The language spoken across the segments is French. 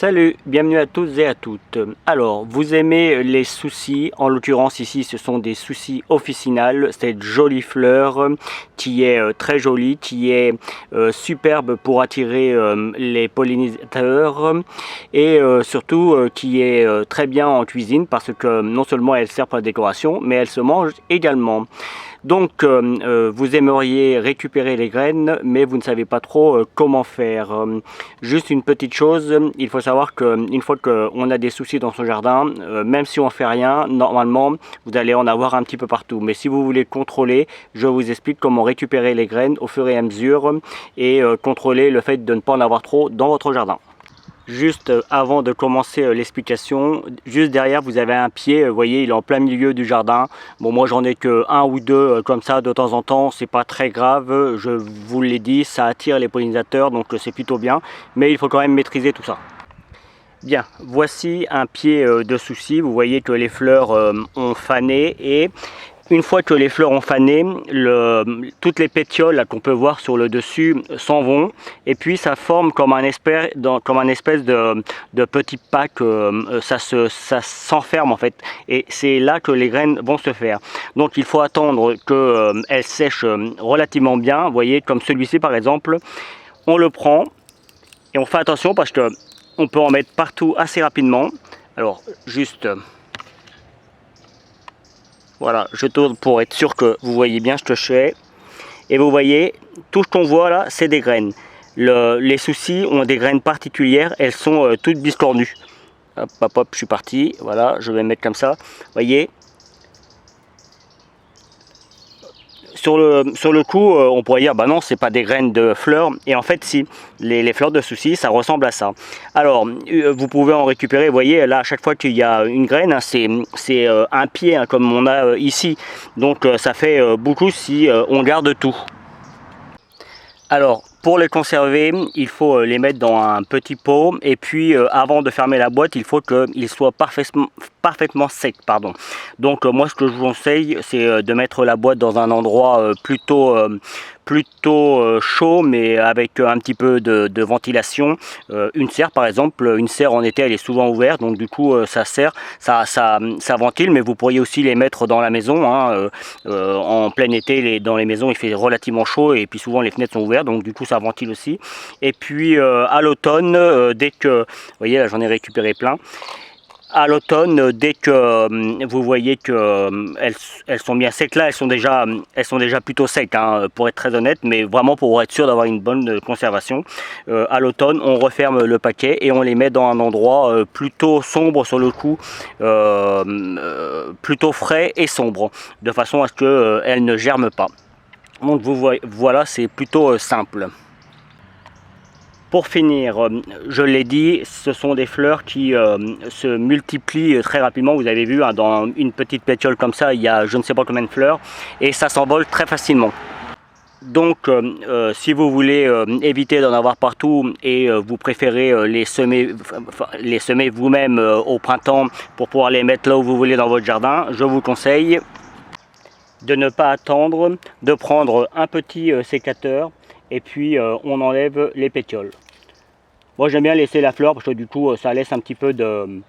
Salut, bienvenue à tous et à toutes. Alors, vous aimez les soucis, en l'occurrence ici ce sont des soucis officinales, cette jolie fleur qui est très jolie, qui est superbe pour attirer les pollinisateurs et surtout qui est très bien en cuisine parce que non seulement elle sert pour la décoration mais elle se mange également. Donc vous aimeriez récupérer les graines mais vous ne savez pas trop comment faire. Juste une petite chose, il faut savoir qu'une fois qu'on a des soucis dans son jardin, même si on ne fait rien, normalement vous allez en avoir un petit peu partout. Mais si vous voulez contrôler, je vous explique comment récupérer les graines au fur et à mesure et contrôler le fait de ne pas en avoir trop dans votre jardin. Juste avant de commencer l'explication, juste derrière vous avez un pied, vous voyez il est en plein milieu du jardin. Bon moi j'en ai que un ou deux comme ça de temps en temps, c'est pas très grave, je vous l'ai dit, ça attire les pollinisateurs donc c'est plutôt bien, mais il faut quand même maîtriser tout ça. Bien, voici un pied de souci, vous voyez que les fleurs ont fané et une fois que les fleurs ont fané, toutes les pétioles qu'on peut voir sur le dessus s'en vont et puis ça forme comme un espèce de petit pack, ça s'enferme en fait et c'est là que les graines vont se faire. Donc il faut attendre qu'elles sèchent relativement bien, vous voyez comme celui-ci par exemple, on le prend et on fait attention parce que on peut en mettre partout assez rapidement. Alors juste... Voilà, je tourne pour être sûr que vous voyez bien ce que je fais. Et vous voyez, tout ce qu'on voit là, c'est des graines. Les soucis ont des graines particulières, elles sont toutes biscornues. Hop, hop, hop, je suis parti. Voilà, je vais mettre comme ça. Vous voyez. Sur le coup, on pourrait dire, bah non, c'est pas des graines de fleurs. Et en fait, si, les fleurs de soucis, ça ressemble à ça. Alors, vous pouvez en récupérer, vous voyez, là, à chaque fois qu'il y a une graine, hein, c'est un pied, hein, comme on a ici. Donc, ça fait beaucoup si on garde tout. Alors, pour les conserver, il faut les mettre dans un petit pot et puis avant de fermer la boîte, il faut qu'ils soient parfaitement secs. Donc moi, ce que je vous conseille, c'est de mettre la boîte dans un endroit plutôt chaud mais avec un petit peu de ventilation. Une serre par exemple, une serre en été elle est souvent ouverte donc du coup ça ventile, mais vous pourriez aussi les mettre dans la maison, hein, en plein été dans les maisons il fait relativement chaud et puis souvent les fenêtres sont ouvertes donc du coup ça ventile aussi. Et puis à l'automne, dès que, vous voyez là j'en ai récupéré plein. À l'automne, dès que vous voyez que elles sont bien secs là, elles sont déjà plutôt secs, hein, pour être très honnête, mais vraiment pour être sûr d'avoir une bonne conservation. À l'automne, on referme le paquet et on les met dans un endroit plutôt sombre sur le coup, plutôt frais et sombre, de façon à ce qu'elles ne germent pas. Donc vous voyez, voilà, c'est plutôt simple. Pour finir, je l'ai dit, ce sont des fleurs qui se multiplient très rapidement. Vous avez vu, hein, dans une petite pétiole comme ça, il y a je ne sais pas combien de fleurs et ça s'envole très facilement. Donc si vous voulez éviter d'en avoir partout et vous préférez les semer vous-même au printemps pour pouvoir les mettre là où vous voulez dans votre jardin, je vous conseille de ne pas attendre, de prendre un petit sécateur et puis on enlève les pétioles. Moi j'aime bien laisser la fleur parce que du coup ça laisse un petit peu de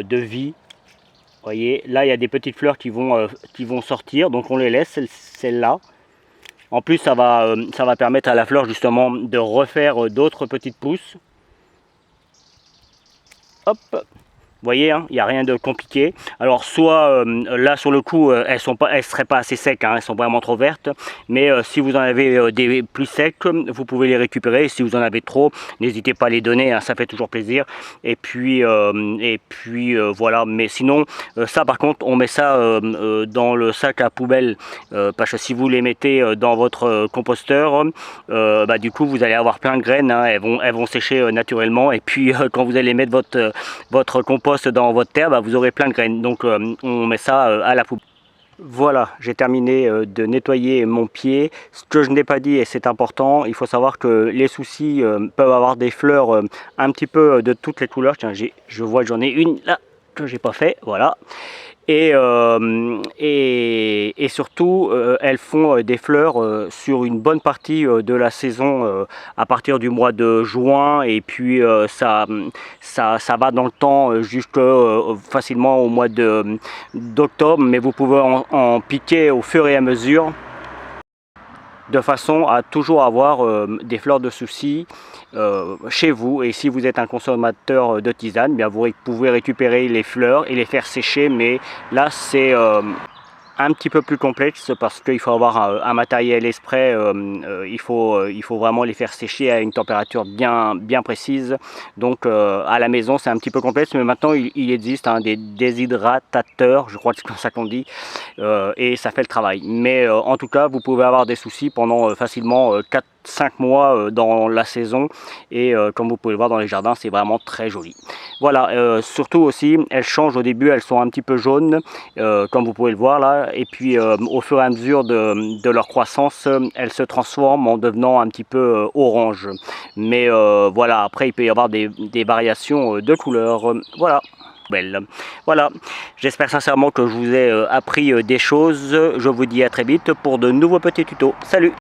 vie. Vous voyez, là il y a des petites fleurs qui vont sortir, donc on les laisse, celles-là. En plus ça va permettre à la fleur justement de refaire d'autres petites pousses. Hop. Vous voyez, hein, il n'y a rien de compliqué. Alors soit là sur le coup elles seraient pas assez secs, hein, elles sont vraiment trop vertes, mais si vous en avez des plus secs, vous pouvez les récupérer. Si vous en avez trop, n'hésitez pas à les donner, hein, ça fait toujours plaisir. Et puis voilà, mais sinon ça par contre on met ça dans le sac à poubelle, parce que si vous les mettez dans votre composteur, bah, du coup vous allez avoir plein de graines, hein, elles vont sécher naturellement et puis quand vous allez mettre votre compost dans votre terre, bah, vous aurez plein de graines, donc on met ça à la poubelle. Voilà, j'ai terminé de nettoyer mon pied. Ce que je n'ai pas dit, et c'est important, il faut savoir que les soucis peuvent avoir des fleurs un petit peu de toutes les couleurs. Tiens, je vois que j'en ai une là que j'ai pas fait, voilà. et surtout elles font des fleurs sur une bonne partie de la saison à partir du mois de juin et puis ça va dans le temps jusque facilement au mois d'octobre, mais vous pouvez en piquer au fur et à mesure de façon à toujours avoir des fleurs de souci chez vous. Et si vous êtes un consommateur de tisane, bien vous pouvez récupérer les fleurs et les faire sécher, mais là c'est un petit peu plus complexe parce qu'il faut avoir un matériel exprès, il faut vraiment les faire sécher à une température bien précise. Donc à la maison c'est un petit peu complexe, mais maintenant il existe des déshydratateurs, je crois que c'est comme ça qu'on dit, et ça fait le travail. Mais en tout cas vous pouvez avoir des soucis pendant facilement 4-5 mois dans la saison, et comme vous pouvez le voir dans les jardins, c'est vraiment très joli. Voilà, surtout aussi elles changent au début, elles sont un petit peu jaunes comme vous pouvez le voir là, et puis au fur et à mesure de leur croissance elles se transforment en devenant un petit peu orange. Mais voilà, après il peut y avoir des variations de couleurs. Voilà. Belle. Voilà, j'espère sincèrement que je vous ai appris des choses. Je vous dis à très vite pour de nouveaux petits tutos. Salut!